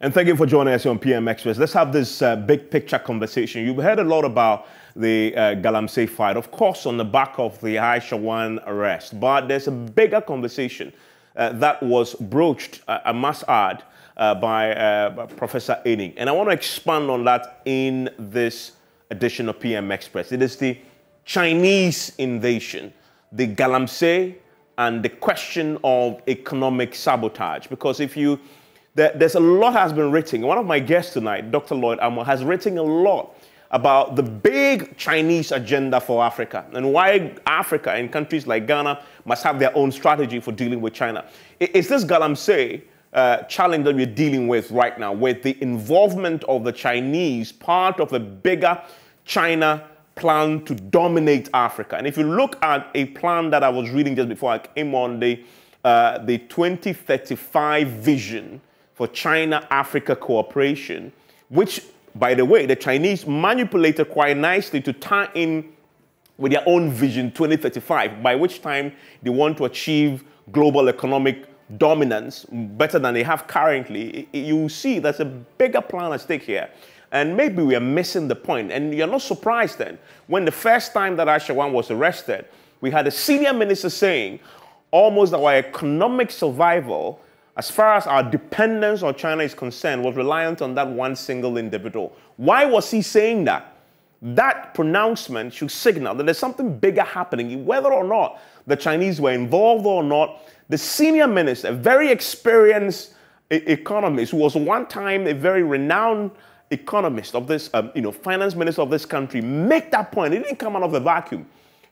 And thank you for joining us on PM Express. Let's have this big picture conversation. You've heard a lot about the Galamsey fight, of course, on the back of the Aisha One arrest. But there's a bigger conversation that was broached, I must add, by Professor Ening. And I want to expand on that in this edition of PM Express. It is the Chinese invasion, the Galamsey, and the question of economic sabotage. Because if you there's a lot has been written. One of my guests tonight, Dr. Lloyd Amo, has written a lot about the big Chinese agenda for Africa and why Africa and countries like Ghana must have their own strategy for dealing with China. It's this Galamsey challenge that we're dealing with right now, with the involvement of the Chinese, part of a bigger China plan to dominate Africa. And if you look at a plan that I was reading just before I came on, the 2035 vision for China-Africa cooperation, which, by the way, the Chinese manipulated quite nicely to tie in with their own vision 2035, by which time they want to achieve global economic dominance better than they have currently. You see there's a bigger plan at stake here. And maybe we are missing the point. And you're not surprised then, when the first time that Aisha One was arrested, we had a senior minister saying almost our economic survival, as far as our dependence on China is concerned, was reliant on that one single individual. Why was he saying that? That pronouncement should signal that there's something bigger happening. Whether or not the Chinese were involved or not, the senior minister, a very experienced economist, who was one time a very renowned economist of this, finance minister of this country, make that point. It didn't come out of the vacuum.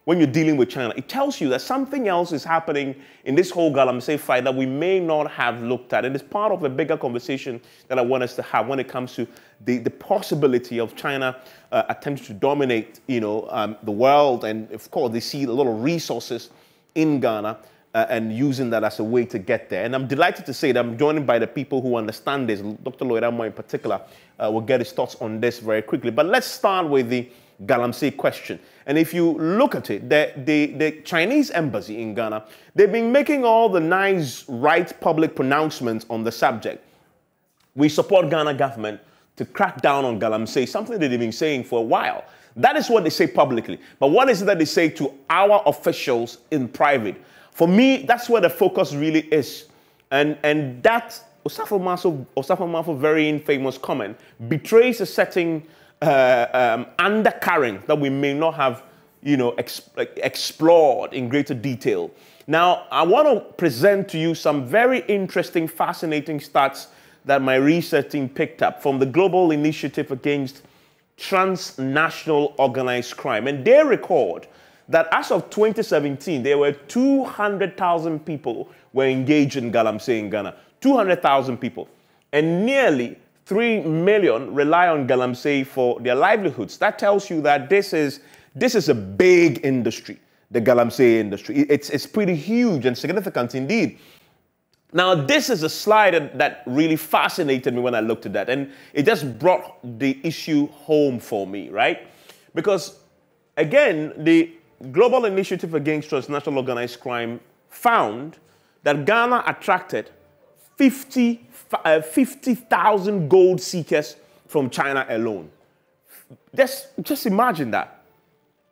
When you're dealing with China, it tells you that something else is happening in this whole Galamsey fight that we may not have looked at. And it's part of a bigger conversation that I want us to have when it comes to the possibility of China attempting to dominate, the world. And of course, they see a lot of resources in Ghana and using that as a way to get there. And I'm delighted to say that I'm joined by the people who understand this. Dr. Lloyd Amo in particular will get his thoughts on this very quickly. But let's start with the Galamsey question. And if you look at it, the Chinese embassy in Ghana, they've been making all the nice, right public pronouncements on the subject. We support Ghana government to crack down on Galamsey, something that they've been saying for a while. That is what they say publicly. But what is it that they say to our officials in private? For me, that's where the focus really is. And that Osafo Mafo's very infamous comment betrays a certain undercurrent that we may not have, explored in greater detail. Now, I want to present to you some very interesting, fascinating stats that my research team picked up from the Global Initiative Against Transnational Organized Crime. And they record that as of 2017, there were 200,000 people were engaged in Galamsey in Ghana. 200,000 people. And nearly 3 million rely on Galamsey for their livelihoods. That tells you that this is a big industry, the Galamsey industry. It's pretty huge and significant indeed. Now, this is a slide that really fascinated me when I looked at that. And it just brought the issue home for me, right? Because, again, the Global Initiative Against Transnational Organized Crime found that Ghana attracted 50,000 gold seekers from China alone. Just imagine that.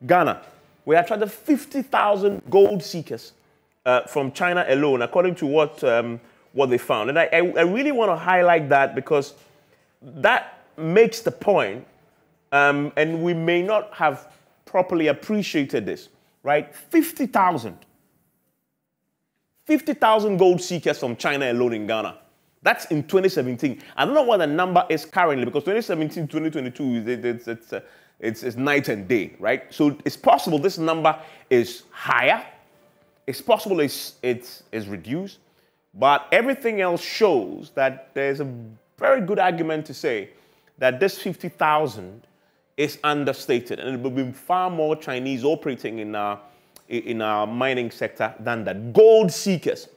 Ghana, we attracted 50,000 gold seekers from China alone, according to what they found. And I really want to highlight that because that makes the point, and we may not have properly appreciated this, right? 50,000 gold seekers from China alone in Ghana. That's in 2017. I don't know what the number is currently because 2017, 2022, it's night and day, right? So it's possible this number is higher. It's possible it's reduced. But everything else shows that there's a very good argument to say that this 50,000 is understated. And it will be far more Chinese operating in our mining sector than that. Gold seekers.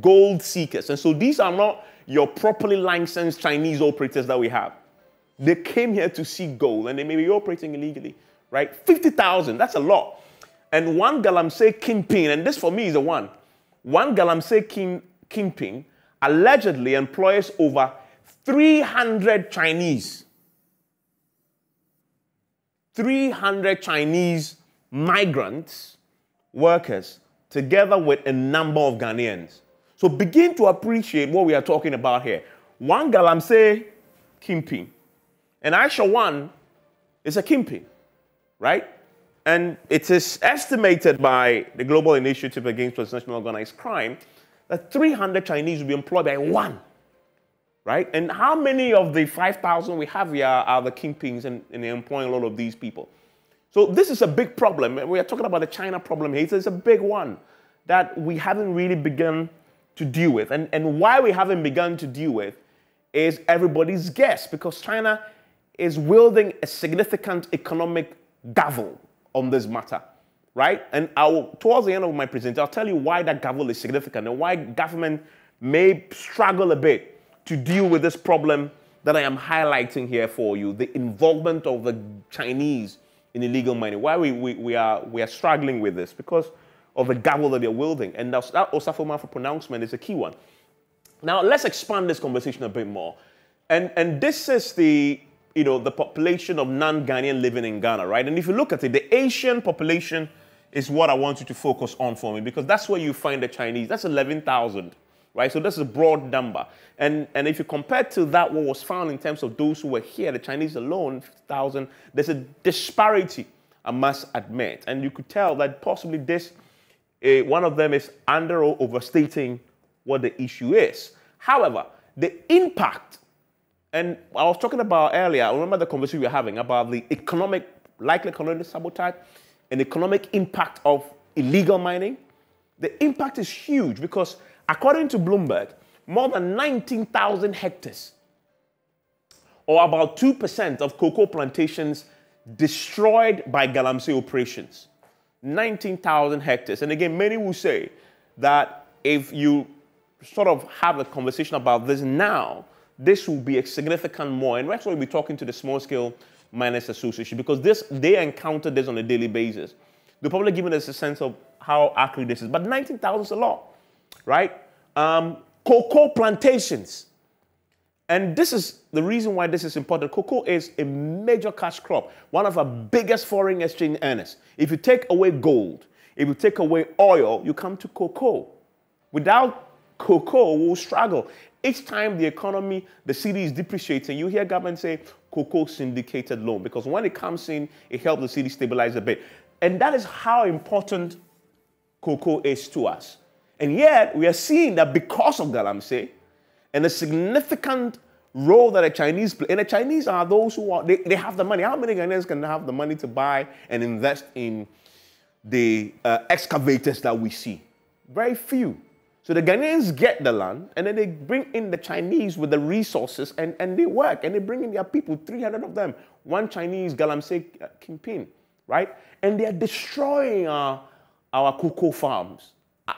Gold seekers. And so these are not your properly licensed Chinese operators that we have. They came here to seek gold, and they may be operating illegally, right? 50,000, that's a lot. And one Galamsey kingpin, and this for me is the one Galamsey kingpin allegedly employs over 300 Chinese. 300 Chinese migrants, workers, together with a number of Ghanaians. So begin to appreciate what we are talking about here. One Galamsey kingpin, and Aisha one is a kingpin, right? And it is estimated by the Global Initiative Against Transnational Organized Crime that 300 Chinese will be employed by one, right? And how many of the 5,000 we have here are the kingpins and they're employing a lot of these people? So this is a big problem. We are talking about the China problem here. It's a big one that we haven't really begun to deal with. And why we haven't begun to deal with is everybody's guess, because China is wielding a significant economic gavel on this matter, right? And towards the end of my presentation, I'll tell you why that gavel is significant and why government may struggle a bit to deal with this problem that I am highlighting here for you, the involvement of the Chinese in illegal mining. Why we are struggling with this, because of the gavel that they're wielding. And that Osafo pronouncement is a key one. Now, let's expand this conversation a bit more. And this is the population of non-Ghanaian living in Ghana, right? And if you look at it, the Asian population is what I want you to focus on for me, because that's where you find the Chinese. That's 11,000, right? So that's a broad number. And if you compare to that, what was found in terms of those who were here, the Chinese alone, 50,000, there's a disparity, I must admit. And you could tell that possibly this, one of them is under or overstating what the issue is. However, the impact, and I was talking about earlier, I remember the conversation we were having about the likely economic sabotage and economic impact of illegal mining. The impact is huge because, according to Bloomberg, more than 19,000 hectares, or about 2% of cocoa plantations destroyed by Galamsey operations. 19,000 hectares. And again, many will say that if you sort of have a conversation about this now, this will be a significant more. And that's why we'll be talking to the Small Scale Miners Association, because they encounter this on a daily basis. They're probably giving us a sense of how accurate this is. But 19,000 is a lot, right? Cocoa plantations. And this is the reason why this is important. Cocoa is a major cash crop, one of our biggest foreign exchange earners. If you take away gold, if you take away oil, you come to cocoa. Without cocoa, we'll struggle. Each time the economy, the city is depreciating, you hear government say cocoa syndicated loan, because when it comes in, it helps the city stabilize a bit. And that is how important cocoa is to us. And yet, we are seeing that because of Galamsey and the significant role that the Chinese play, and the Chinese are those who they have the money. How many Ghanaians can have the money to buy and invest in the excavators that we see? Very few. So the Ghanaians get the land, and then they bring in the Chinese with the resources, and they work, and they bring in their people, 300 of them. One Chinese Galamsey kingpin, right? And they are destroying our cocoa farms.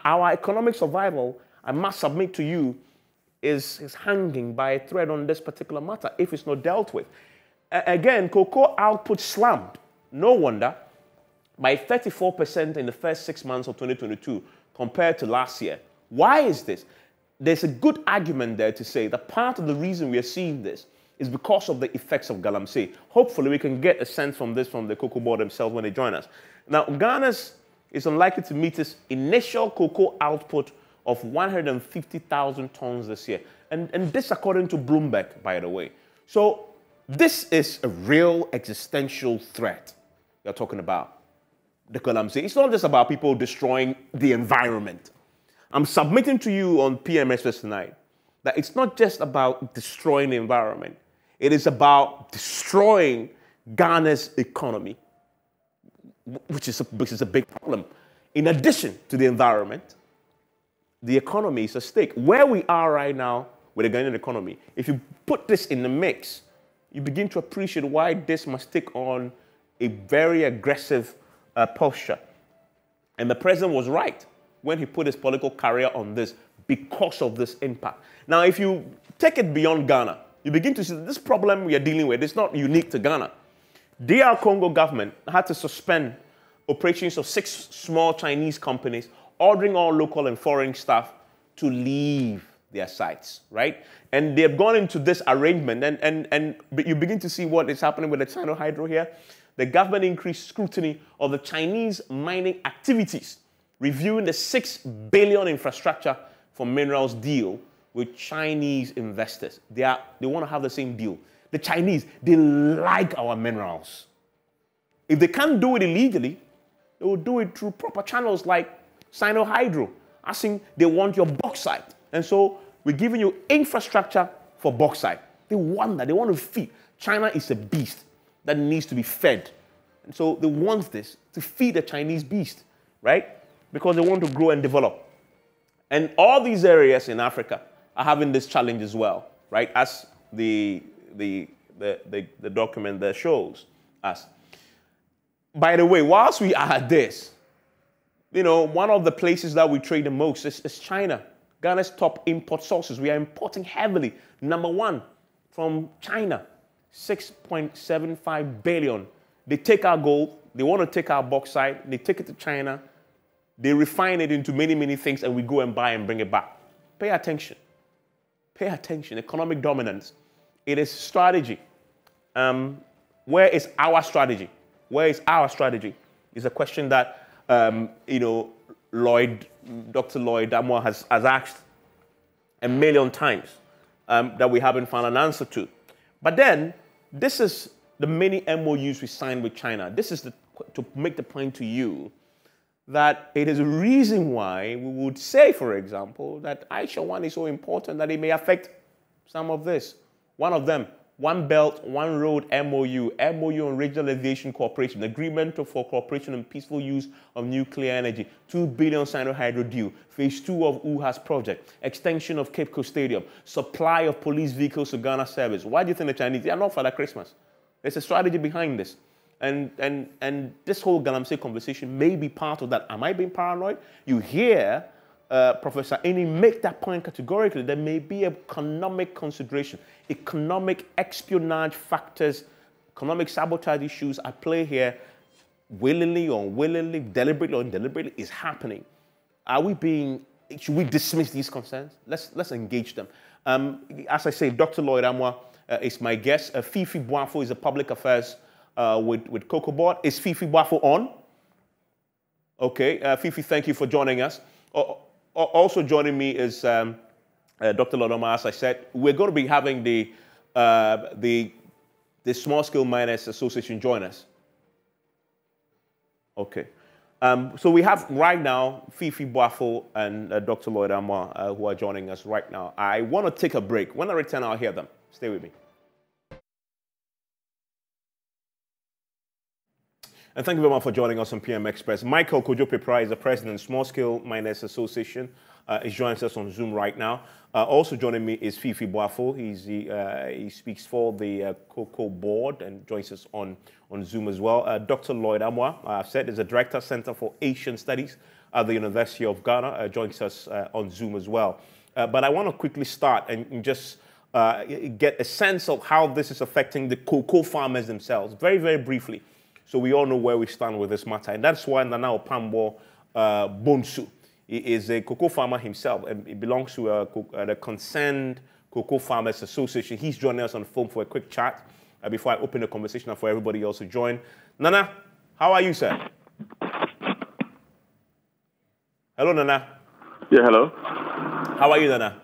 Our economic survival, I must submit to you, is hanging by a thread on this particular matter if it's not dealt with. Again, cocoa output slumped, no wonder, by 34% in the first 6 months of 2022 compared to last year. Why is this? There's a good argument there to say that part of the reason we are seeing this is because of the effects of Galamsey. Hopefully, we can get a sense from this from the Cocoa Board themselves when they join us. Now, Ghana is unlikely to meet its initial cocoa output of 150,000 tons this year. And this according to Bloomberg, by the way. So this is a real existential threat you're talking about, the Galamsey. It's not just about people destroying the environment. I'm submitting to you on PMSS tonight that it's not just about destroying the environment. It is about destroying Ghana's economy, which is a big problem. In addition to the environment, the economy is at stake. Where we are right now with the Ghanaian economy, if you put this in the mix, you begin to appreciate why this must take on a very aggressive posture. And the president was right when he put his political career on this because of this impact. Now, if you take it beyond Ghana, you begin to see that this problem we are dealing with is not unique to Ghana. DR Congo government had to suspend operations of 6 small Chinese companies, ordering all local and foreign staff to leave their sites, right? And they've gone into this arrangement, and you begin to see what is happening with the China Hydro here. The government increased scrutiny of the Chinese mining activities, reviewing the $6 billion infrastructure for minerals deal with Chinese investors. They want to have the same deal. The Chinese, they like our minerals. If they can't do it illegally, they will do it through proper channels like Sino Hydro, asking they want your bauxite. And so we're giving you infrastructure for bauxite. They want that. They want to feed. China is a beast that needs to be fed. And so they want this to feed the Chinese beast, right? Because they want to grow and develop. And all these areas in Africa are having this challenge as well, right? As the document there shows us. By the way, whilst we are at this, you know, one of the places that we trade the most is China. Ghana's top import sources. We are importing heavily. Number one from China, 6.75 billion. They take our gold. They want to take our bauxite. They take it to China. They refine it into many, many things, and we go and buy and bring it back. Pay attention. Pay attention. Economic dominance. It is strategy. Where is our strategy? Where is our strategy? Is a question that, you know, Dr. Lloyd Damwa has asked a million times that we haven't found an answer to. But then, this is the many MOUs we signed with China. This is to make the point to you that it is a reason why we would say, for example, that Aisha 1 is so important that it may affect some of this. One of them, One Belt, One Road MOU, MOU on Regional Aviation Cooperation, Agreement for Cooperation and Peaceful Use of Nuclear Energy, 2 billion Sino Hydro deal, Phase 2 of UHA's project, extension of Cape Coast Stadium, supply of police vehicles to Ghana service. Why do you think the Chinese, they are not for that Christmas? There's a strategy behind this. And this whole Galamsey conversation may be part of that. Am I being paranoid? You hear Professor Eni make that point categorically. There may be economic consideration, economic espionage factors, economic sabotage issues at play here, willingly or unwillingly, deliberately or indeliberately, is happening. Should we dismiss these concerns? Let's engage them. As I say, Dr. Lloyd Amwa is my guest. Fifi Boafo is a public affairs with Cocoa Board. Is Fifi Boafo on? Okay, Fifi, thank you for joining us. Also joining me is Dr. Lodoma. As I said, we're going to be having the Small Scale Miners Association join us. Okay. So we have right now Fifi Boafo and Dr. Lloyd Amwa who are joining us right now. I want to take a break. When I return, I'll hear them. Stay with me. And thank you very much for joining us on PM Express. Michael Kojo-Pepra is the president of Small Scale Miners Association. Is joining us on Zoom right now. Also joining me is Fifi Boafo. He speaks for the Cocoa Board and joins us on Zoom as well. Dr. Lloyd Amwa, I've said, is the Director, Center for Asian Studies at the University of Ghana, joins us on Zoom as well. But I want to quickly start and just get a sense of how this is affecting the cocoa farmers themselves, very, very briefly. So we all know where we stand with this matter. And that's why Nana Opambo Bonsu is a cocoa farmer himself, and he belongs to the Concerned Cocoa Farmers Association. He's joining us on the phone for a quick chat before I open the conversation up for everybody else to join. Nana, how are you, sir? Hello, Nana. Yeah, hello. How are you, Nana?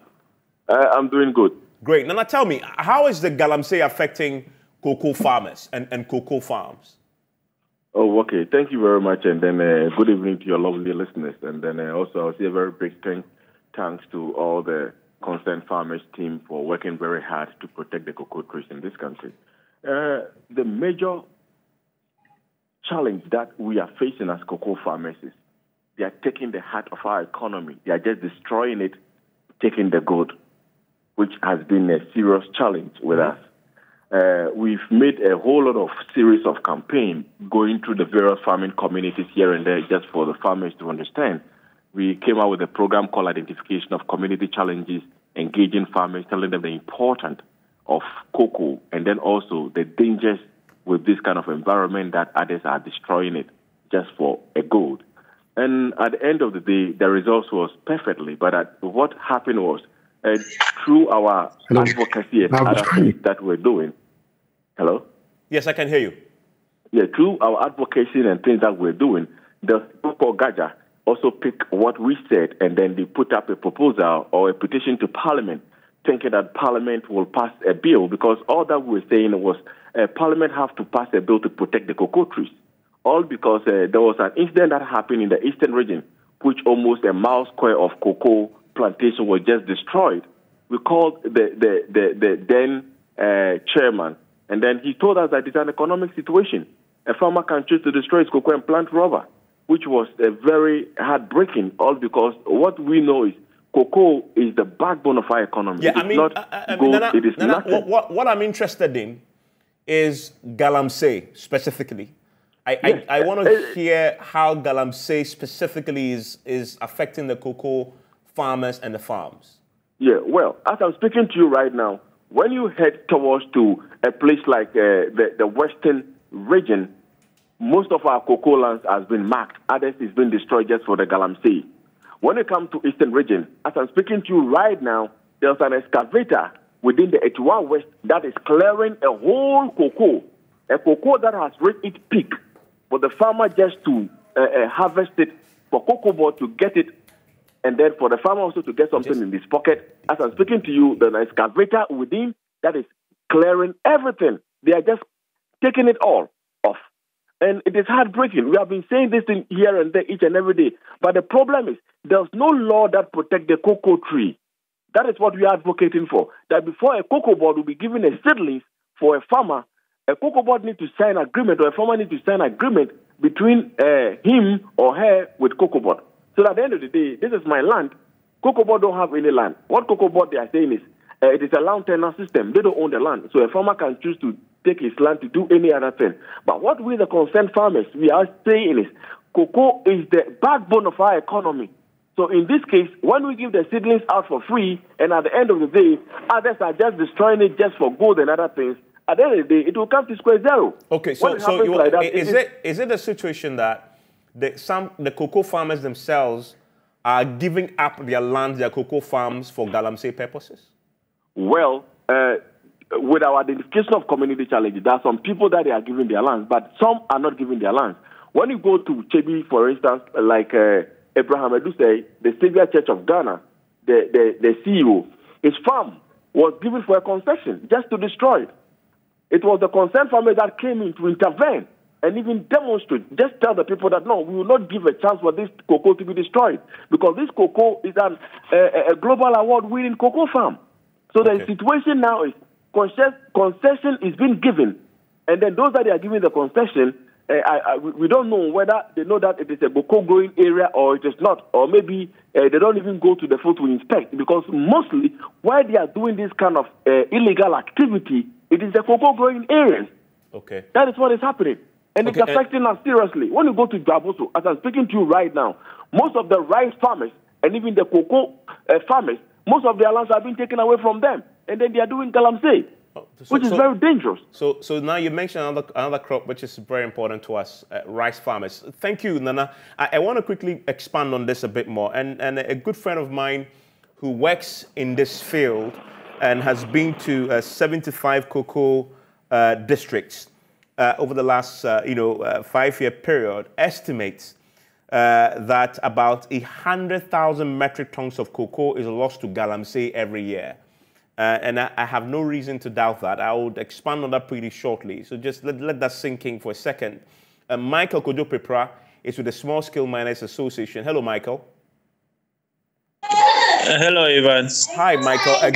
I'm doing good. Great. Nana, tell me, how is the Galamsey affecting cocoa farmers and cocoa farms? Oh, okay. Thank you very much. And then good evening to your lovely listeners. And then also I'll say a very big thanks to all the concerned farmers team for working very hard to protect the cocoa trees in this country. The major challenge that we are facing as cocoa farmers is they are taking the heart of our economy. They are just destroying it, taking the good, which has been a serious challenge with us. We've made a whole lot of series of campaigns going through the various farming communities here and there just for the farmers to understand. We came out with a program called Identification of Community Challenges, engaging farmers, telling them the importance of cocoa and then also the dangers with this kind of environment that others are destroying it just for a gold. And at the end of the day, the results was perfectly, but what happened was through our advocacy and other things that we're doing. Hello? Yes, I can hear you. Yeah, through our advocacy and things that we're doing, the people Gaja also pick what we said, and then they put up a proposal or a petition to Parliament, thinking that Parliament will pass a bill, because all that we were saying was Parliament have to pass a bill to protect the cocoa trees. All because there was an incident that happened in the eastern region, which almost a mile square of cocoa plantation was just destroyed. We called the then chairman, and then he told us that it's an economic situation. A farmer can choose to destroy his cocoa and plant rubber, which was very heartbreaking, all because what we know is cocoa is the backbone of our economy. Yeah, it is nothing. What I'm interested in is Galamsey specifically. I want to hear how Galamsey specifically is affecting the cocoa farmers and the farms. Yeah, well, as I'm speaking to you right now, when you head towards to a place like the western region, most of our cocoa lands has been marked. Others has been destroyed just for the Galamsey. When it comes to eastern region, as I'm speaking to you right now, there's an excavator within the 81 West that is clearing a whole cocoa, a cocoa that has reached its peak, for the farmer just to harvest it, for cocoa board to get it, and then for the farmer also to get something in his pocket. As I'm speaking to you, there's an excavator within that is clearing everything. They are just taking it all off. And it is heartbreaking. We have been saying this thing here and there each and every day. But the problem is there's no law that protects the cocoa tree. That is what we are advocating for. That before a cocoa board will be given a seedlings for a farmer, a cocoa board needs to sign agreement, or a farmer needs to sign agreement between him or her with cocoa board. So at the end of the day, this is my land. Cocoa board don't have any land. What cocoa board they are saying is it is a land tenure system. They don't own the land. So a farmer can choose to take his land to do any other thing. But what we, the concerned farmers, we are saying is cocoa is the backbone of our economy. So in this case, when we give the seedlings out for free, and at the end of the day, others are just destroying it just for gold and other things, at the end of the day, it will come to square zero. Okay, is it a situation that the cocoa farmers themselves are giving up their land, their cocoa farms, for Galamsey purposes? Well, with our identification of community challenges, there are some people that they are giving their lands, but some are not giving their lands. When you go to Chebi, for instance, like Abraham Edusei, the Savior Church of Ghana, the CEO, his farm was given for a concession just to destroy it. It was the concerned farmers that came in to intervene and even demonstrate, just tell the people that, no, we will not give a chance for this cocoa to be destroyed, because this cocoa is a global award-winning cocoa farm. So the situation now is concession is being given, and then those that they are giving the concession, we don't know whether they know that it is a cocoa growing area or it is not, or maybe they don't even go to the field to inspect, because mostly why they are doing this kind of illegal activity, it is the cocoa growing areas. Okay. That is what is happening. And it's affecting us seriously. When you go to Jaboso, as I'm speaking to you right now, most of the rice farmers and even the cocoa farmers, most of their lands are being taken away from them. And then they are doing Galamsey, which is very dangerous. So now you mentioned another crop which is very important to us, rice farmers. Thank you, Nana. I want to quickly expand on this a bit more. And a good friend of mine who works in this field and has been to 75 cocoa districts over the last 5-year period estimates that about 100,000 metric tons of cocoa is lost to Galamsey every year. And I have no reason to doubt that. I would expand on that pretty shortly. So just let that sink in for a second. Michael Kojo-Pepra is with the Small Scale Miners Association. Hello, Michael. Hello, Evans. Hi, Michael.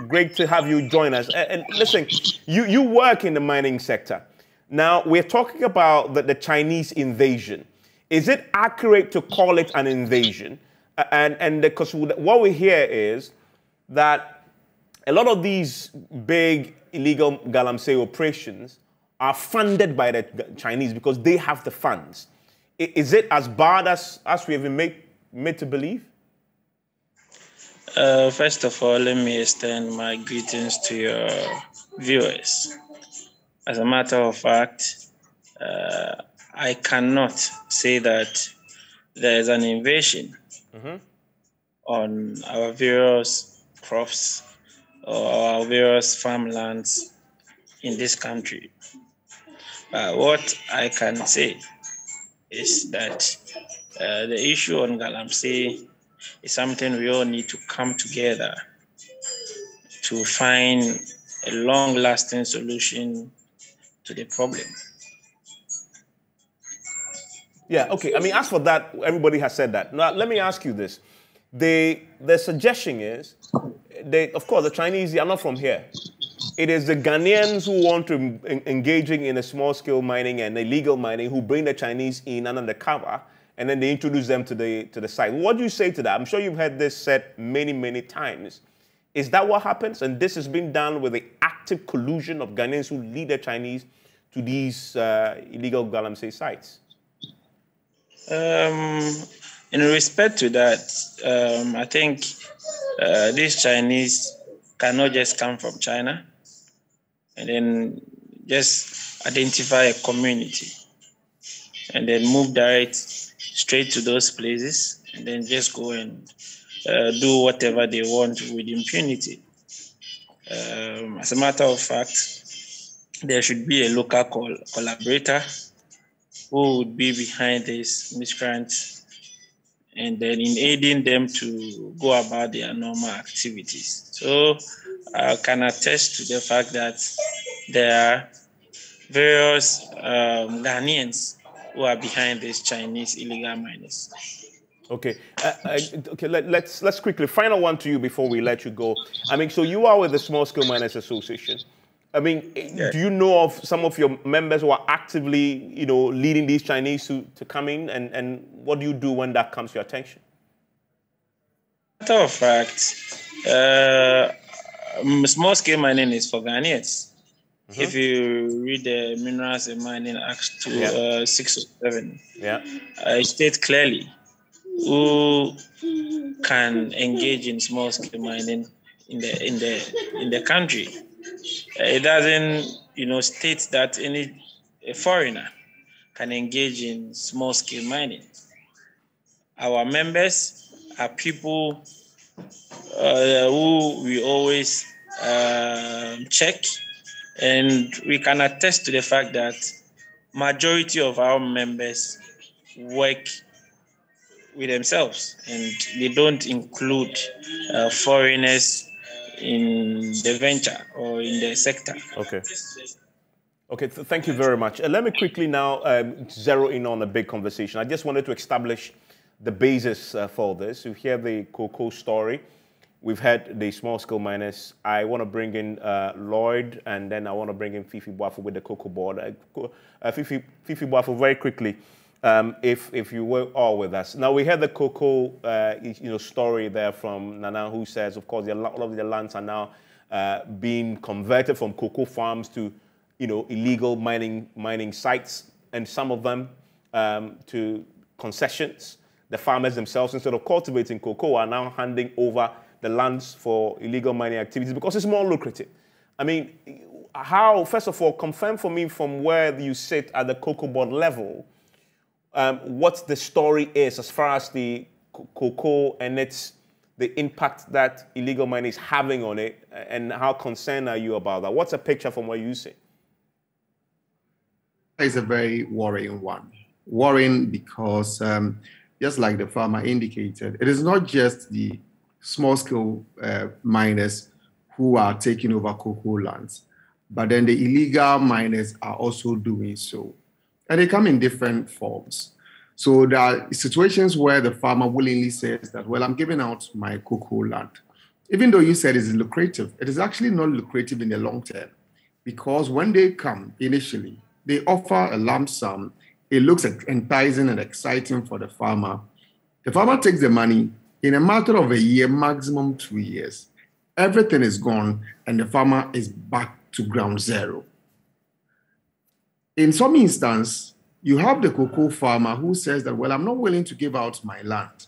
Great to have you join us. And listen, you work in the mining sector. Now, we're talking about the Chinese invasion. Is it accurate to call it an invasion? And because what we hear is that a lot of these big illegal Galamsey operations are funded by the Chinese because they have the funds. Is it as bad as we have been made to believe? First of all, let me extend my greetings to your viewers. As a matter of fact, I cannot say that there is an invasion on our various crops or our various farmlands in this country. What I can say is that the issue on Galamsey is something we all need to come together to find a long-lasting solution to the problem. Yeah, okay. I mean, as for that, everybody has said that. Now, let me ask you this. The suggestion is, of course, the Chinese, they are not from here. It is the Ghanaians who want to engaging in a small-scale mining and illegal mining who bring the Chinese in under cover, and then they introduce them to the site. What do you say to that? I'm sure you've heard this said many, many times. Is that what happens? And this has been done with the active collusion of Ghanaians who lead the Chinese to these illegal Galamsey sites? In respect to that, I think these Chinese cannot just come from China and then just identify a community and then move direct straight to those places and then just go and do whatever they want with impunity. As a matter of fact, there should be a local collaborator who would be behind these miscreants and then in aiding them to go about their normal activities. So I can attest to the fact that there are various Ghanaians who are behind these Chinese illegal miners. Okay, okay. Let's quickly final one to you before we let you go. I mean, so you are with the Small Scale Miners Association. I mean, yeah. Do you know of some of your members who are actively, leading these Chinese to come in, and what do you do when that comes to your attention? Matter of fact, small scale mining is for Ghanaians. Mm-hmm. If you read the Minerals and Mining Act 607, it states clearly who can engage in small scale mining in the country. It doesn't, state that a foreigner can engage in small scale mining. Our members are people who we always check, and we can attest to the fact that majority of our members work with themselves, and they don't include foreigners in the venture or in the sector. Okay. Okay, thank you very much. Let me quickly now zero in on a big conversation. I just wanted to establish the basis for this. You hear the cocoa story. We've had the small-scale miners. I want to bring in Lloyd, and then I want to bring in Fifi Boafo with the cocoa board. Fifi Boafo, very quickly, if you were all with us. Now, we had the cocoa story there from Nana, who says, of course, a lot of the lands are now being converted from cocoa farms to illegal mining sites, and some of them to concessions. The farmers themselves, instead of cultivating cocoa, are now handing over the lands for illegal mining activities because it's more lucrative. I mean, first of all, confirm for me from where you sit at the cocoa board level, what the story is as far as the cocoa and the impact that illegal mining is having on it, and how concerned are you about that? What's a picture from where you sit? It's a very worrying one. Worrying because, just like the farmer indicated, it is not just the small-scale miners who are taking over cocoa lands, but then the illegal miners are also doing so. And they come in different forms. So there are situations where the farmer willingly says that, well, I'm giving out my cocoa land. Even though you said it's lucrative, it is actually not lucrative in the long term, because when they come initially, they offer a lump sum. It looks enticing and exciting for the farmer. The farmer takes the money. In a matter of a year, maximum 2 years, everything is gone and the farmer is back to ground zero. In some instances, you have the cocoa farmer who says that, well, I'm not willing to give out my land.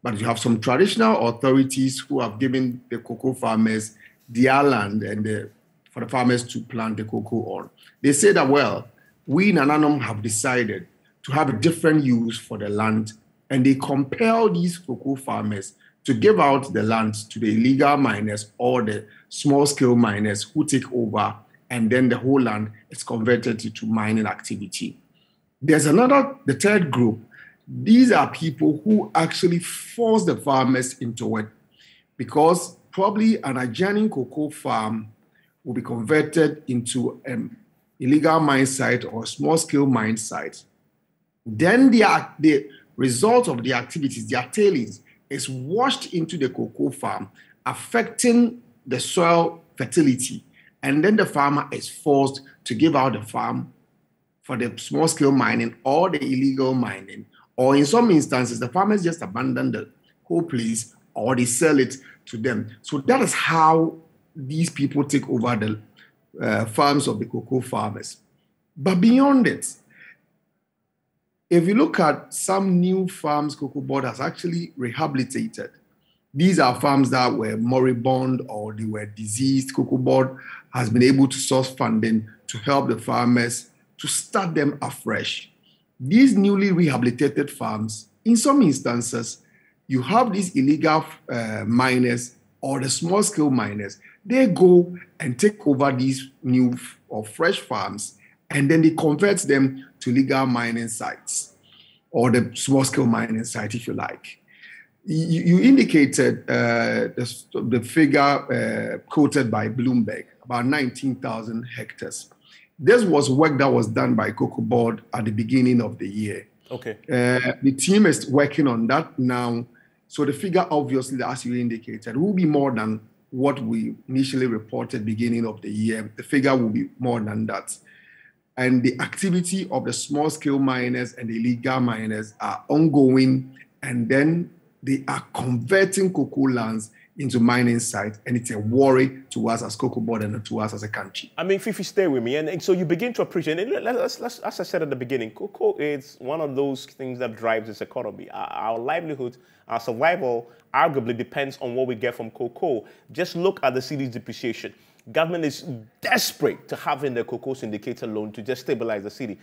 But you have some traditional authorities who have given the cocoa farmers their land and for the farmers to plant the cocoa on. They say that, well, we Nananom have decided to have a different use for the land, and they compel these cocoa farmers to give out the land to the illegal miners or the small-scale miners who take over, and then the whole land is converted into mining activity. There's the third group. These are people who actually force the farmers into it, because probably an adjoining cocoa farm will be converted into an illegal mine site or a small-scale mine site. Then the result of the activities, their tailings, is washed into the cocoa farm, affecting the soil fertility. And then the farmer is forced to give out the farm for the small-scale mining or the illegal mining. Or in some instances, the farmers just abandon the whole place or they sell it to them. So that is how these people take over the farms of the cocoa farmers. But beyond it, if you look at some new farms Cocoa Board has actually rehabilitated, these are farms that were moribund or they were diseased. Cocoa Board has been able to source funding to help the farmers to start them afresh. These newly rehabilitated farms, in some instances, you have these illegal miners or the small-scale miners. They go and take over these new or fresh farms, and then they convert them to legal mining sites or the small-scale mining site, if you like. You indicated the figure quoted by Bloomberg, about 19,000 hectares. This was work that was done by Cocoa Board at the beginning of the year. Okay. The team is working on that now. So the figure, obviously, as you indicated, will be more than what we initially reported beginning of the year. The figure will be more than that. And the activity of the small-scale miners and the illegal miners are ongoing, and then they are converting cocoa lands into mining sites, and it's a worry to us as Cocoa Board and to us as a country. I mean, Fifi, stay with me. And so you begin to appreciate, and as I said at the beginning, cocoa is one of those things that drives this economy. Our livelihood, our survival, arguably depends on what we get from cocoa. Just look at the city's depreciation. Government is desperate to have in the cocoa syndicator loan to just stabilize the city.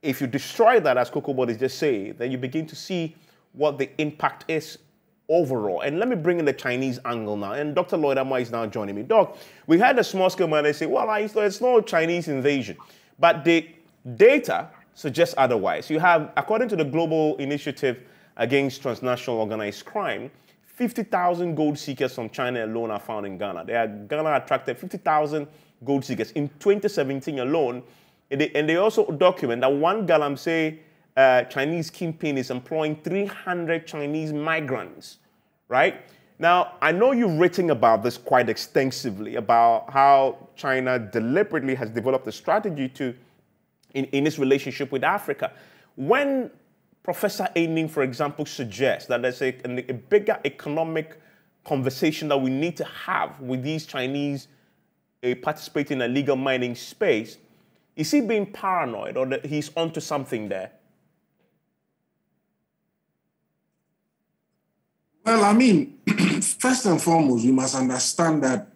If you destroy that, as Cocoa Board is just saying, then you begin to see what the impact is overall. And let me bring in the Chinese angle now. And Dr. Lloyd Amma is now joining me. Doc, we had the small-scale miners say, well, it's no Chinese invasion. But the data suggests otherwise. You have, according to the Global Initiative Against Transnational Organized Crime, 50,000 gold seekers from China alone are found in Ghana. Ghana attracted 50,000 gold seekers in 2017 alone. And they also document that one Galamsey Chinese kingpin is employing 300 Chinese migrants, right? Now, I know you've written about this quite extensively, about how China deliberately has developed a strategy in its relationship with Africa. When Professor Aining, for example, suggests that there's a bigger economic conversation that we need to have with these Chinese participating in a legal mining space, is he being paranoid or that he's onto something there? Well, I mean, first and foremost, we must understand that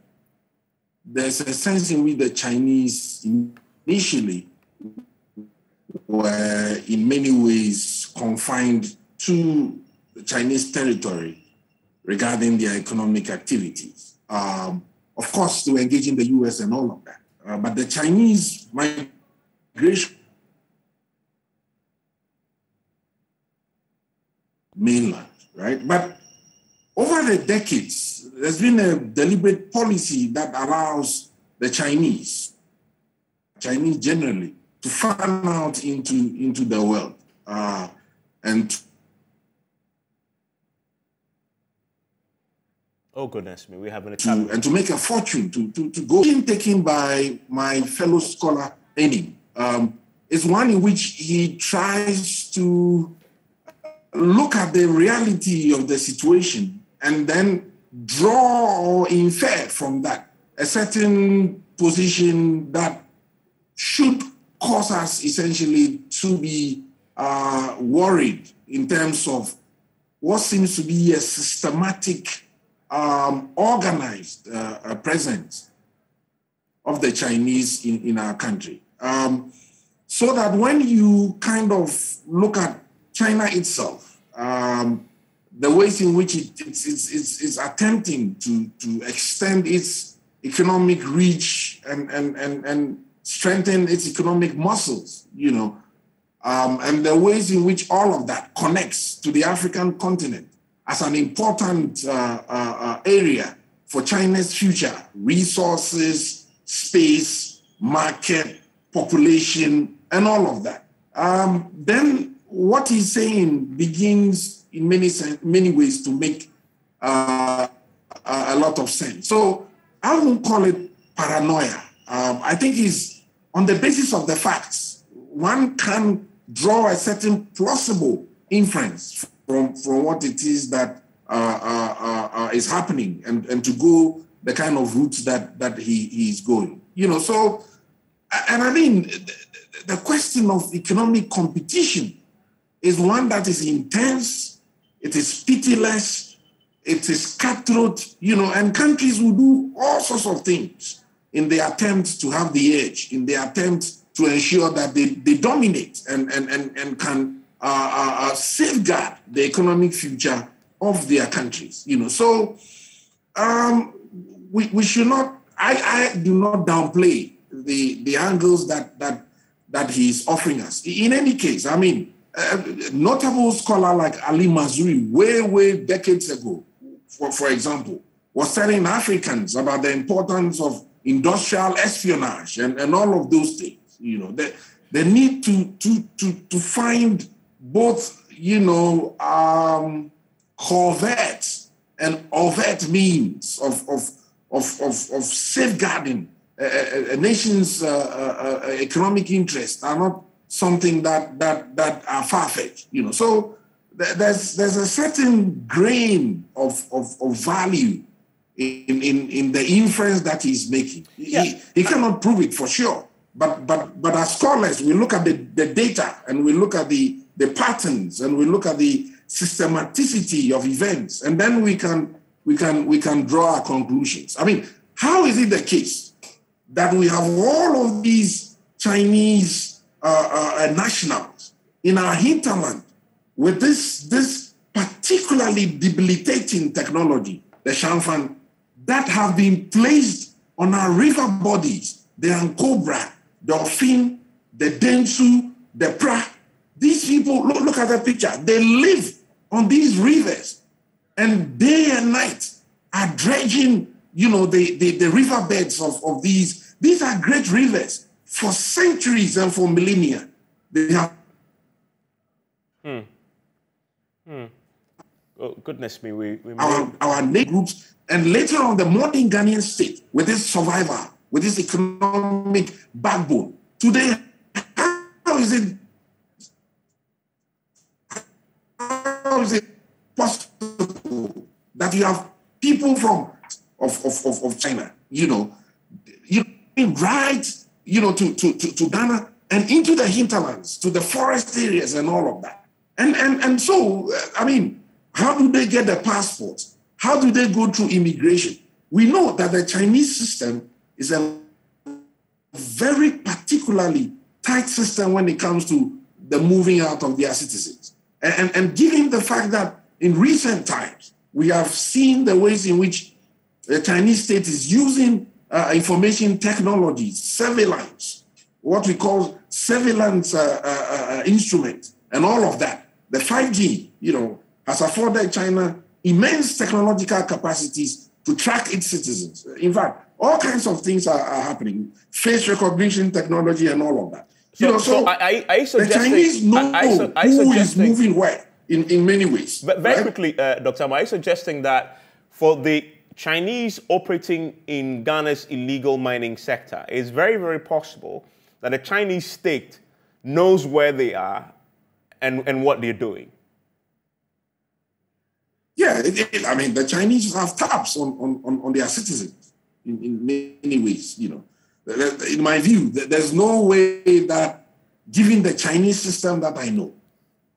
there's a sense in which the Chinese initially were in many ways confined to the Chinese territory regarding their economic activities. Of course, they were engaging the US and all of that. But the Chinese migration mainland, right? But over the decades, there's been a deliberate policy that allows the Chinese generally, to fan out into the world and oh goodness me, we have an and to make a fortune, to go in taken by my fellow scholar Aining is one in which he tries to look at the reality of the situation and then draw or infer from that a certain position that should cause us essentially to be worried in terms of what seems to be a systematic, organized presence of the Chinese in our country. So that when you kind of look at China itself, the ways in which it's attempting to extend its economic reach and strengthen its economic muscles, you know, and the ways in which all of that connects to the African continent as an important area for China's future, resources, space, market, population, and all of that. Then what he's saying begins in many ways to make a lot of sense. So I won't call it paranoia. I think it's on the basis of the facts. One can draw a certain plausible inference from what it is that is happening and to go the kind of routes that he's going. You know, so, and I mean, the question of economic competition is one that is intense, it is pitiless, it is cutthroat, you know, and countries will do all sorts of things in the attempt to have the edge, in the attempt to ensure that they dominate and can safeguard the economic future of their countries, you know. So we should not, I do not downplay the angles that he's offering us. In any case, I mean, a notable scholar like Ali Mazrui, way decades ago, for example, was telling Africans about the importance of industrial espionage and all of those things. You know, the need to find both, you know, covert and overt means of safeguarding a nation's economic interests are not something that are far-fetched, you know. So there's a certain grain of value in the inference that he's making. Yeah. He cannot prove it for sure, but as scholars, we look at the data and we look at the patterns and we look at the systematicity of events, and then we can draw our conclusions. I mean, how is it the case that we have all of these Chinese nationals in our hinterland with this particularly debilitating technology, the Shanfan, that have been placed on our river bodies, the Ankobra, the Ofin, the Densu, the Pra? These people, look at the picture, they live on these rivers and day and night are dredging, you know, the riverbeds of these. These are great rivers for centuries and for millennia. They have. Oh, goodness me, we our native groups, and later on the modern Ghanaian state with its survival, with its economic backbone. Today, how is it possible that you have people of China, you know, right, you know, to Ghana and into the hinterlands, to the forest areas and all of that. And so, I mean, how do they get the passports? How do they go through immigration? We know that the Chinese system is a very particularly tight system when it comes to the moving out of their citizens. And given the fact that in recent times, we have seen the ways in which the Chinese state is using information technologies, surveillance, what we call surveillance instruments, and all of that. The 5G, you know, has afforded China immense technological capacities to track its citizens. In fact, all kinds of things are happening. Face recognition technology and all of that. So the Chinese know who is moving where in many ways. But very quickly, Dr. Am, are you suggesting that for the Chinese operating in Ghana's illegal mining sector, it's very, very possible that the Chinese state knows where they are and what they're doing? Yeah, I mean, the Chinese have tabs on their citizens in many ways, you know. In my view, there's no way that, given the Chinese system that I know,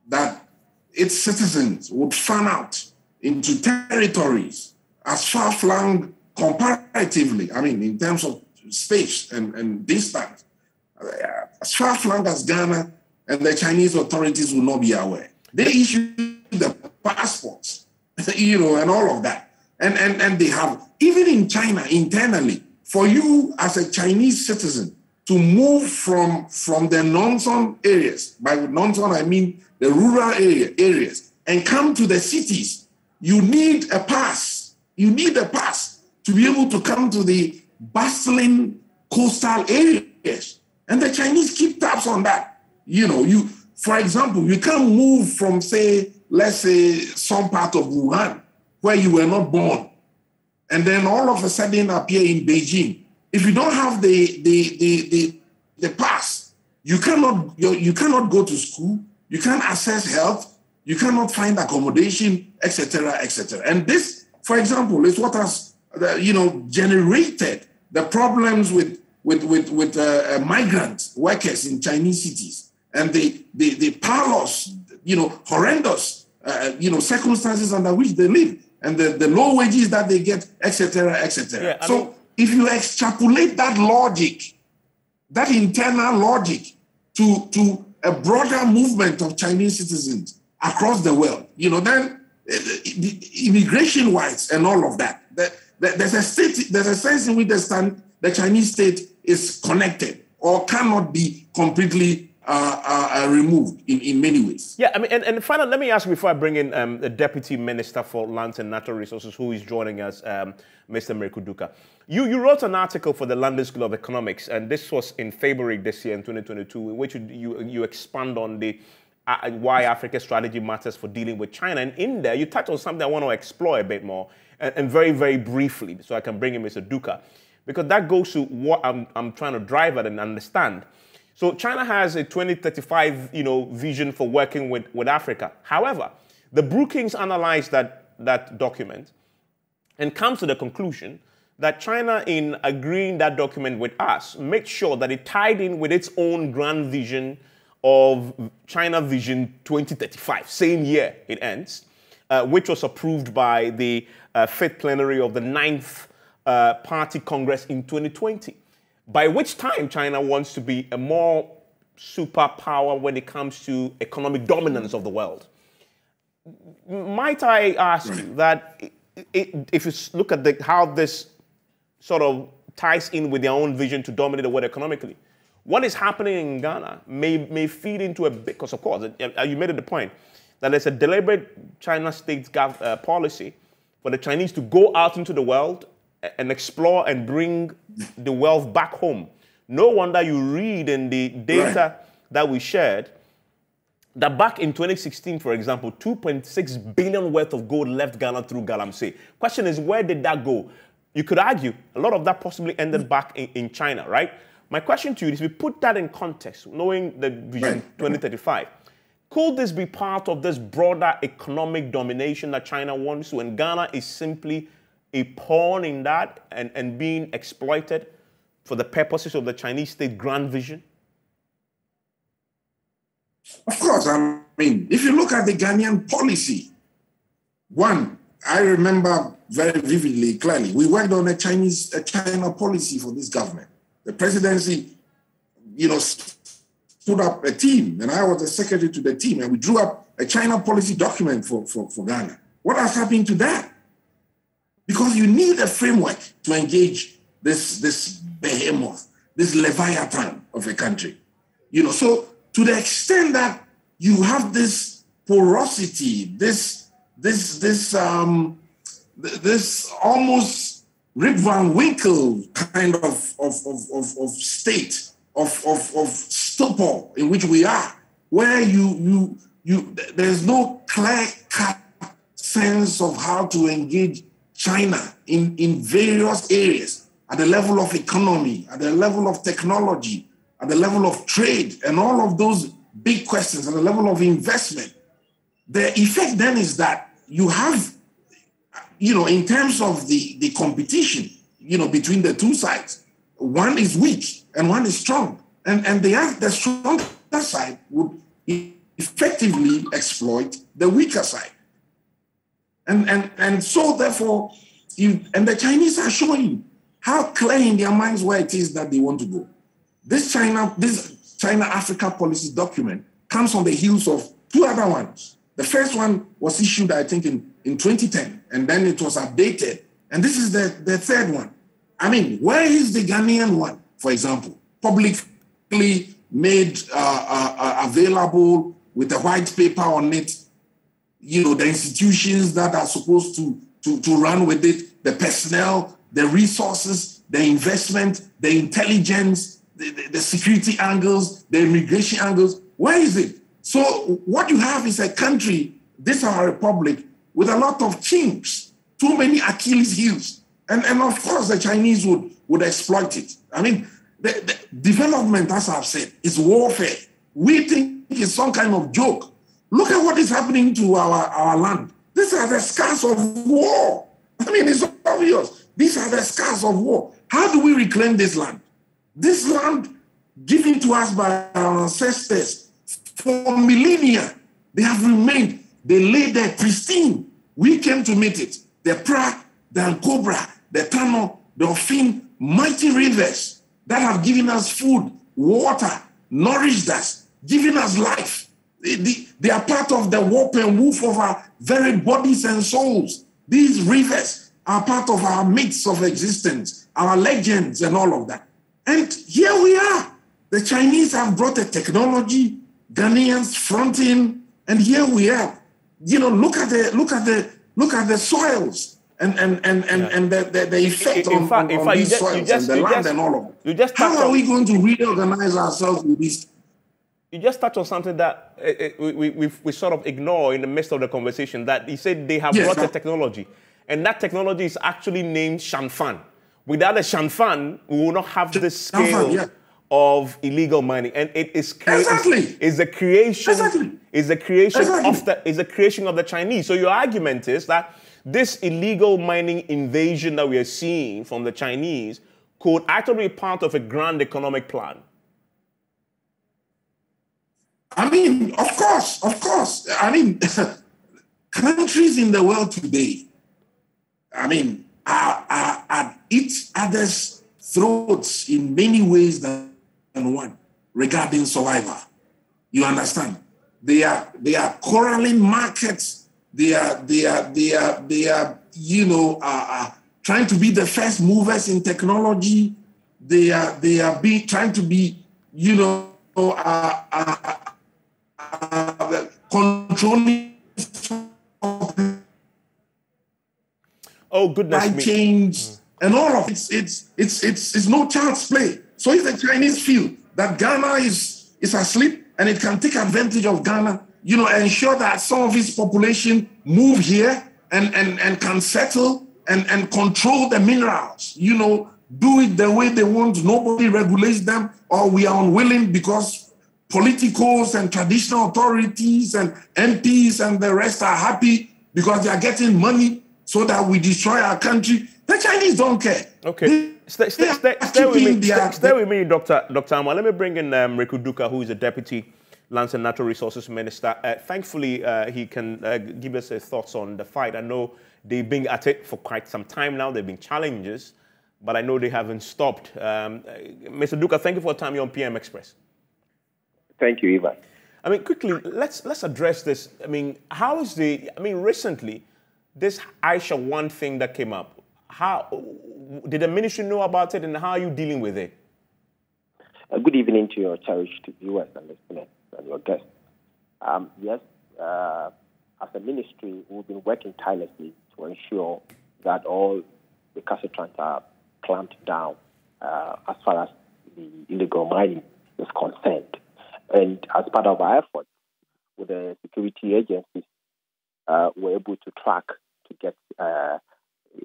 that its citizens would fan out into territories as far-flung comparatively, I mean, in terms of space and distance, as far-flung as Ghana, and the Chinese authorities will not be aware. They issue the passports you know, and all of that. And they have, even in China, internally, for you as a Chinese citizen to move from the non-zone areas, by non-zone I mean the rural areas, and come to the cities, you need a pass. You need a pass to be able to come to the bustling coastal areas. And the Chinese keep tabs on that. You know, for example, you can't move from, say, let's say, some part of Wuhan where you were not born, and then all of a sudden appear in Beijing. If you don't have the pass, you cannot go to school, you can't access health, you cannot find accommodation, etc., etc. And this, for example, is what has generated the problems with migrant workers in Chinese cities, and the parlous, horrendous, circumstances under which they live, and the low wages that they get, etc., etc. Yeah, so if you extrapolate that logic, that internal logic, to a broader movement of Chinese citizens across the world, then immigration-wise and all of that, there's a sense in which the Chinese state is connected or cannot be completely removed in many ways. Yeah, I mean, and finally, let me ask you before I bring in the Deputy Minister for Lands and Natural Resources, who is joining us, Mr. Mrekuduka. You wrote an article for the London School of Economics, and this was in February this year, in 2022, in which you expand on the why Africa strategy matters for dealing with China. And in there, you touch on something I want to explore a bit more, and very, very briefly, so I can bring in Mr. Duka, because that goes to what I'm trying to drive at and understand. So China has a 2035, vision for working with Africa. However, the Brookings analyzed that document and comes to the conclusion that China, in agreeing that document with us, made sure that it tied in with its own grand vision of China Vision 2035, same year it ends, which was approved by the 5th plenary of the 9th Party Congress in 2020. By which time China wants to be a more superpower when it comes to economic dominance of the world. Might I ask you that if you look at how this sort of ties in with their own vision to dominate the world economically, what is happening in Ghana may feed into a bit, because of course, you made it the point, that there's a deliberate China state policy for the Chinese to go out into the world and explore and bring the wealth back home. No wonder you read in the data that we shared that back in 2016, for example, 2.6 billion worth of gold left Ghana through Galamsey. Question is, where did that go? You could argue a lot of that possibly ended back in China, right? My question to you is, if we put that in context, knowing the Vision 2035, could this be part of this broader economic domination that China wants to, and Ghana is simply a pawn in that and being exploited for the purposes of the Chinese state grand vision? Of course, I mean, if you look at the Ghanaian policy, one, I remember very vividly, clearly, we worked on a China policy for this government. The presidency, stood up a team, and I was the secretary to the team, and we drew up a China policy document for Ghana. What has happened to that? Because you need a framework to engage this behemoth, this leviathan of a country. So to the extent that you have this porosity, this almost Rip Van Winkle kind of state of stupor in which we are, where there's no clear-cut sense of how to engage China in various areas, at the level of economy, at the level of technology, at the level of trade, and all of those big questions, at the level of investment. The effect then is that you have, in terms of the competition, between the two sides, one is weak and one is strong. And the stronger side would effectively exploit the weaker side. And so therefore, and the Chinese are showing how clear in their minds where it is that they want to go. This China-Africa policy document comes on the heels of two other ones. The first one was issued, I think, in in 2010, and then it was updated. And this is the third one. I mean, where is the Ghanaian one, for example, publicly made available with a white paper on it? You know, the institutions that are supposed to run with it, the personnel, the resources, the investment, the intelligence, the security angles, the immigration angles. Where is it? So what you have is a country, this our republic, with a lot of chinks, too many Achilles heels. And of course, the Chinese would exploit it. I mean, the development, as I've said, is warfare. We think it's some kind of joke. Look at what is happening to our land. These are the scars of war. I mean, it's obvious. These are the scars of war. How do we reclaim this land? This land given to us by our ancestors for millennia, they have remained. They lay there pristine. We came to meet it. The Pra, the Ankobra, the Tano, the Ofin, mighty rivers that have given us food, water, nourished us, given us life. They are part of the warp and woof of our very bodies and souls. These rivers are part of our myths of existence, our legends and all of that. And here we are. The Chinese have brought a technology, Ghanaians fronting, and here we are. You know, look at the soils and the effect on these soils and the land and all of it. How are we going to reorganize ourselves with this? You just touched on something that we sort of ignore in the midst of the conversation, that he said they have brought a technology. And that technology is actually named Shanfan. Without a Shanfan, we will not have the scale of illegal mining. And it is is the creation is the creation of the Chinese. So your argument is that this illegal mining invasion that we are seeing from the Chinese could actually be part of a grand economic plan. I mean, of course. I mean, countries in the world today, I mean, are at each other's throats in many ways than one regarding survival. You understand? They are corralling markets. They are trying to be the first movers in technology. They are trying to be, controlling change and all of it. It's no child's play. So if the Chinese feel that Ghana is asleep and it can take advantage of Ghana, ensure that some of its population move here and can settle and control the minerals, do it the way they want, nobody regulates them, or we are unwilling because politicals and traditional authorities and MPs and the rest are happy because they are getting money so that we destroy our country. The Chinese don't care. Okay. Stay with me, Dr. Amwa. Let me bring in Riku Duka, who is the Deputy Lands and Natural Resources Minister. Thankfully, he can give us his thoughts on the fight. I know they've been at it for quite some time now. There have been challenges, but I know they haven't stopped. Mr. Duka, thank you for your time here on PM Express. Thank you, Ivan. I mean, quickly, let's address this. I mean, recently, this Aisha 1 thing that came up, how did the ministry know about it, and how are you dealing with it? Good evening to your cherished viewers and listeners and your guests. Yes, as a ministry, we've been working tirelessly to ensure that all the recalcitrants are clamped down as far as the illegal mining is concerned. And as part of our efforts with the security agencies, we're able to track to get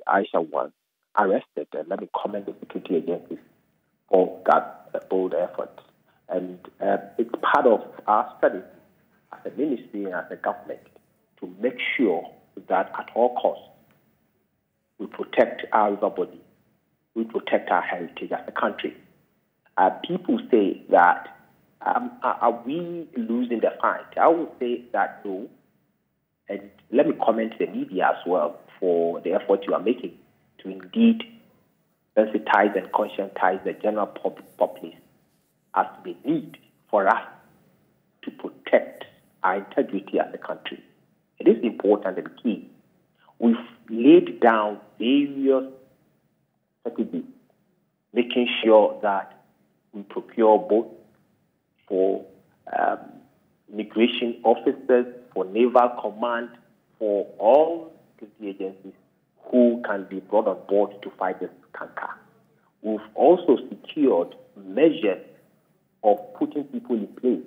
Aisha 1 arrested. And let me commend the security agencies for that bold effort. And it's part of our strategy as a ministry and as a government to make sure that at all costs we protect our river body, we protect our heritage as a country. People say that are we losing the fight? I would say that no. And let me comment to the media as well for the effort you are making to indeed sensitize and conscientize the general populace as the need for us to protect our integrity as a country. It is important and key we've laid down various strategies, making sure that we procure both for immigration officers, for naval command, for all security agencies who can be brought on board to fight this canker. We've also secured measures of putting people in place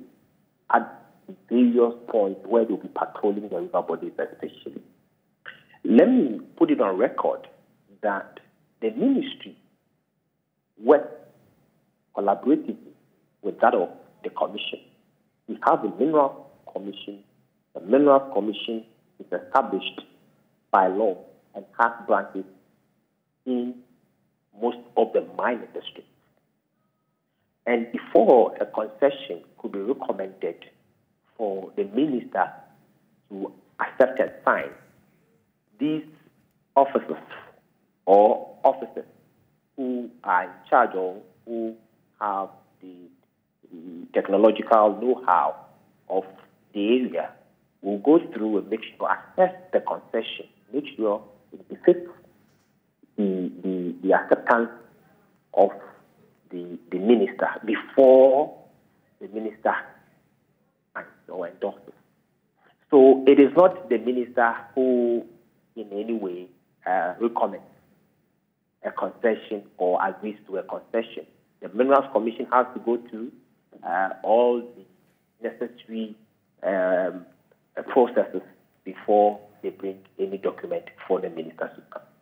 at various points where they'll be patrolling the river bodies especially. Let me put it on record that the ministry works collaboratively with that of the commission. We have a mineral commission. The mineral commission is established by law and has branches in most of the mining districts. And before a concession could be recommended for the minister to accept and sign, these officers or officers who are in charge or who have the technological know-how of the area will go through and make sure, assess the concession, make sure it befits the acceptance of the minister before the minister signs or endorses. So it is not the minister who in any way recommends a concession or agrees to a concession. The Minerals Commission has to go through all the necessary processes before they bring any document for the minister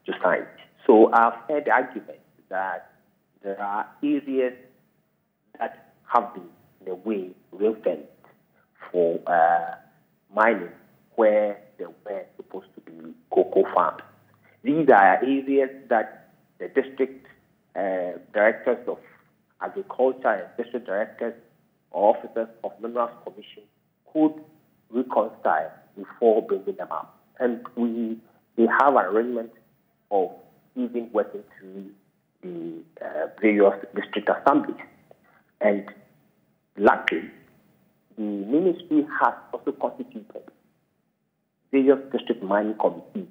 to sign. So I've heard the argument that there are areas that have been, in a way, ring-fenced for mining where there were supposed to be cocoa farms. These are areas that the district directors of agriculture and district directors or officers of Minerals Commission could reconcile before bringing them up. And they have an arrangement of even working through the various district assemblies. And luckily, the ministry has also constituted various district mining committees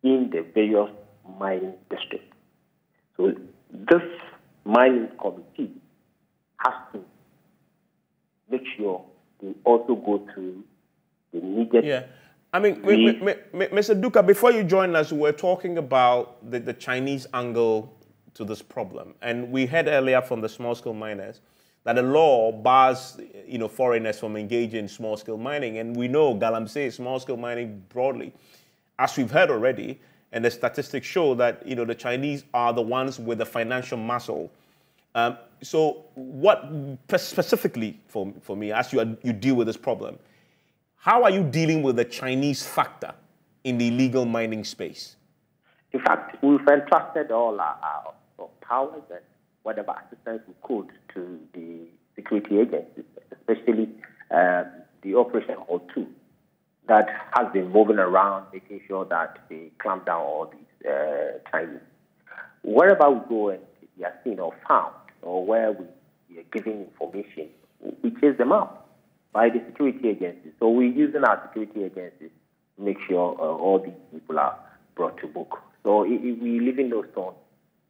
in the various mining districts. So this mining committee has to make sure they also go through the needed... Yeah. I mean, Mr. Duka, before you join us, we're talking about the Chinese angle to this problem. And we heard earlier from the small-scale miners that the law bars, foreigners from engaging in small-scale mining. And we know Galamsey is small-scale mining broadly. As we've heard already, and the statistics show that, the Chinese are the ones with the financial muscle. So what specifically for me, as you deal with this problem, how are you dealing with the Chinese factor in the illegal mining space? In fact, we've entrusted all our powers and whatever assistance we could to the security agencies, especially the Operation Hall 2, that has been moving around, making sure that they clamp down all these Chinese. Wherever we go and we are seen or found, or where we are giving information, we chase them up by the security agencies. So we're using our security agencies to make sure all these people are brought to book. So we leaving those stones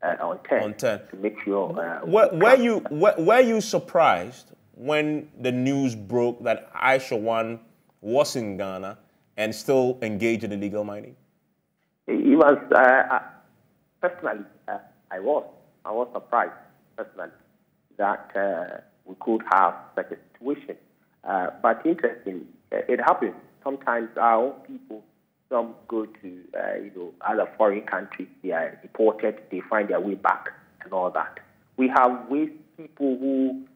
on 10 to make sure. Were you surprised when the news broke that Aisha One was in Ghana and still engaged in illegal mining? It was personally, I was surprised personally that we could have such a situation. But interestingly, it happens. Sometimes our own people, some go to other foreign countries. They are deported. They find their way back and all that. We have people who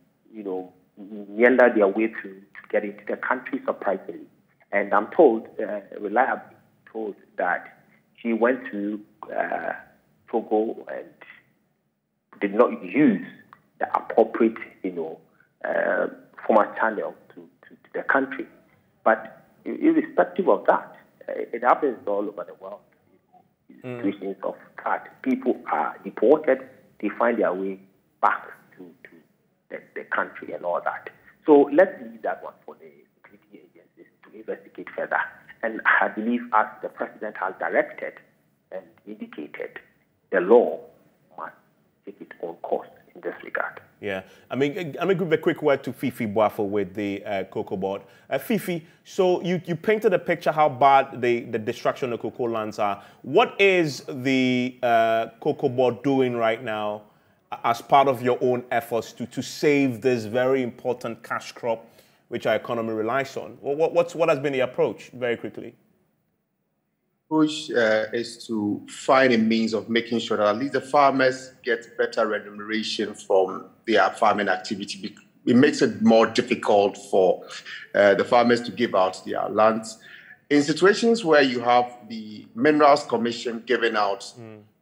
meander their way to get into the country surprisingly. And I'm told, reliably told, that she went to Togo and did not use the appropriate, former channel to the country. But irrespective of that, it happens all over the world. Situations of that, people are deported, they find their way back to the country and all that. So let's leave that one for the security agencies to investigate further. And I believe, as the president has directed and indicated, the law must take its own course in this regard. Yeah, I mean, I'm going to give a quick word to Fifi Boafo with the cocoa board. Fifi, so you painted a picture how bad the destruction of cocoa lands are. What is the cocoa board doing right now as part of your own efforts to save this very important cash crop which our economy relies on? What has been the approach, very quickly? Approach is to find a means of making sure that at least the farmers get better remuneration from their farming activity. It makes it more difficult for the farmers to give out their lands. In situations where you have the Minerals Commission giving out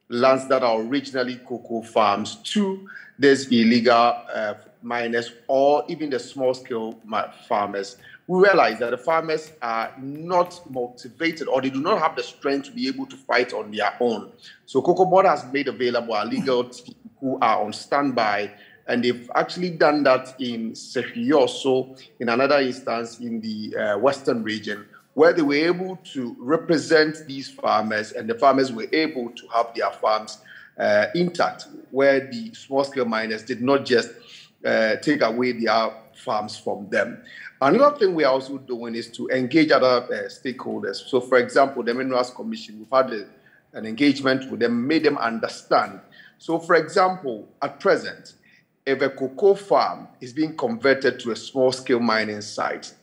lands that are originally cocoa farms to these illegal miners or even the small-scale farmers, we realize that the farmers are not motivated or they do not have the strength to be able to fight on their own. So Cocoa Board has made available a legal team who are on standby, and they've actually done that in Sefiyo, also in another instance in the Western region, where they were able to represent these farmers, and the farmers were able to have their farms intact, where the small-scale miners did not just take away their farms from them. Another thing we are also doing is to engage other stakeholders. So, for example, the Minerals Commission, we've had an engagement with them, made them understand. So, for example, at present, if a cocoa farm is being converted to a small-scale mining site,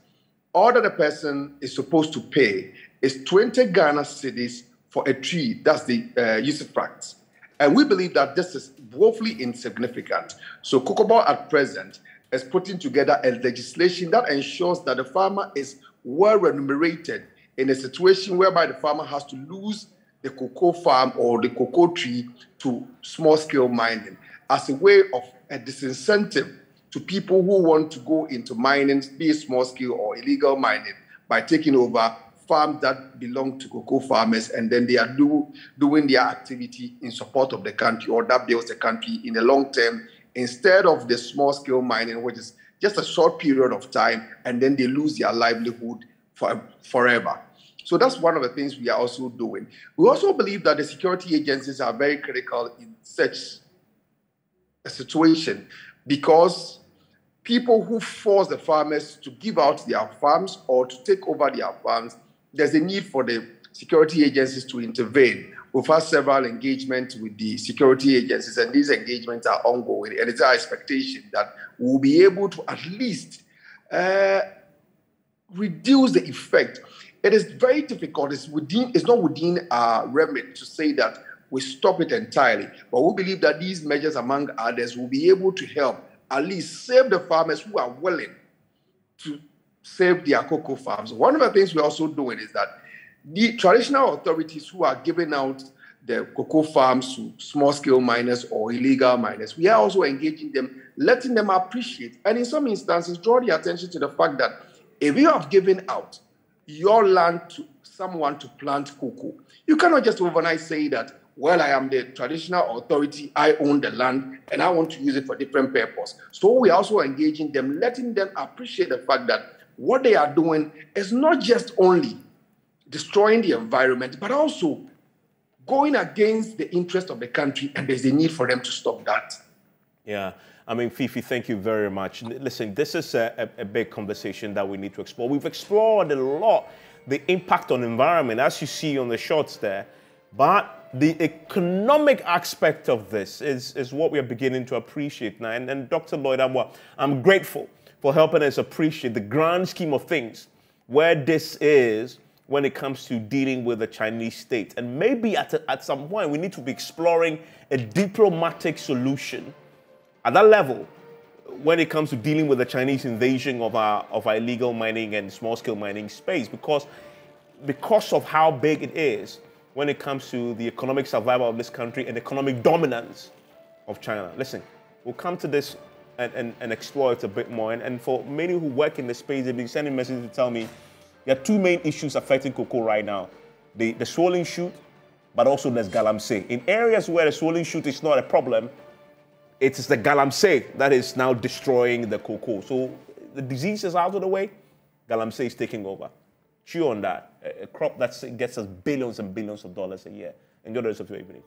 all that the person is supposed to pay is 20 Ghana cedis for a tree. That's the usufruct. And we believe that this is woefully insignificant. So Cocoa Board at present is putting together a legislation that ensures that the farmer is well remunerated in a situation whereby the farmer has to lose the cocoa farm or the cocoa tree to small-scale mining as a way of a disincentive to people who want to go into mining, be it small-scale or illegal mining, by taking over farms that belong to cocoa farmers, and then they are doing their activity in support of the country, or that builds the country in the long term, instead of the small-scale mining, which is just a short period of time, and then they lose their livelihood forever. So that's one of the things we are also doing. We also believe that the security agencies are very critical in such a situation, because people who force the farmers to give out their farms or to take over their farms, there's a need for the security agencies to intervene. We've had several engagements with the security agencies, and these engagements are ongoing. And it's our expectation that we'll be able to at least reduce the effect. It is very difficult. It's not within our remit to say that we stop it entirely. But we believe that these measures, among others, will be able to help at least save the farmers who are willing to save their cocoa farms. One of the things we're also doing is that the traditional authorities who are giving out the cocoa farms to small-scale miners or illegal miners, we are also engaging them, letting them appreciate, and in some instances, draw the attention to the fact that if you have given out your land to someone to plant cocoa, you cannot just overnight say that, well, I am the traditional authority, I own the land, and I want to use it for different purpose. So we are also engaging them, letting them appreciate the fact that what they are doing is not just only destroying the environment, but also going against the interest of the country, and there's a need for them to stop that. Yeah. I mean, Fifi, thank you very much. Listen, this is a big conversation that we need to explore. We've explored a lot the impact on the environment, as you see on the shots there, but the economic aspect of this is what we are beginning to appreciate now. And Dr. Lloyd Ambua, I'm grateful for helping us appreciate the grand scheme of things, where this is when it comes to dealing with the Chinese state. And maybe at some point, we need to be exploring a diplomatic solution at that level when it comes to dealing with the Chinese invasion of our illegal mining and small-scale mining space, because of how big it is when it comes to the economic survival of this country and economic dominance of China. Listen, we'll come to this and explore it a bit more. And for many who work in the space, they've been sending messages to tell me there are two main issues affecting cocoa right now. The swollen shoot, but also there's Galamsey. In areas where the swollen shoot is not a problem, it is the Galamsey that is now destroying the cocoa. So the disease is out of the way, Galamsey is taking over. Chew on that. A crop that gets us billions and billions of dollars a year. Enjoy the rest of your evening.